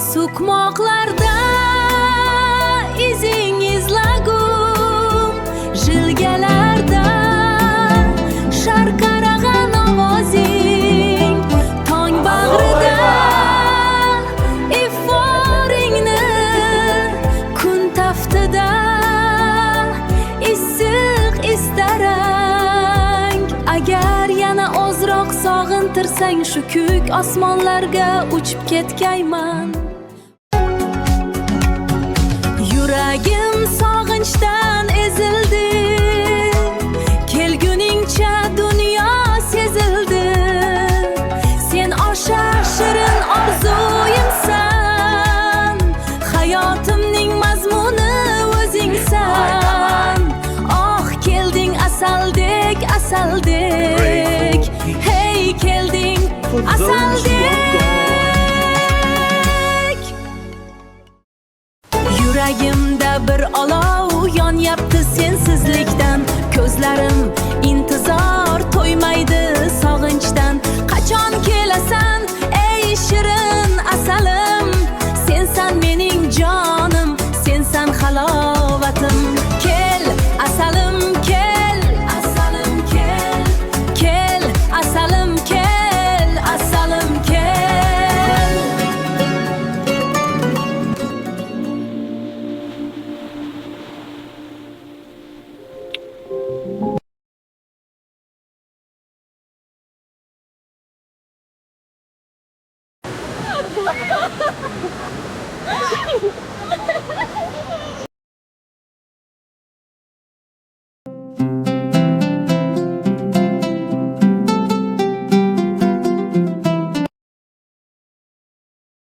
So'kmoqlarda izing izlagum, jilgalarda sharqarag'an ovozing, tong bag'rida iforingni, kun taftida issiq istarang. Agar yana ozroq sog'intirsang, shu kuk osmonlarga uchib ketgayman. Yuragim sog'inchdan ezildi, kelguningcha dunyo sezildi. Sen osha shirin orzuyimsan, hayotimning mazmuni o'zingsan. Oh, kelding asaldek, asaldek, hey, kelding asaldek. Yuragimda bir olov yonyapti sensizlikdan, ko'zlarim intizor to'ymaydi sog'inchdan. Qachon kelasan ey shirin asalim, sensan mening jonim, sensan halovatim. Kel asalim, kel asalim, kel, kel asalim, kel asalim, kel.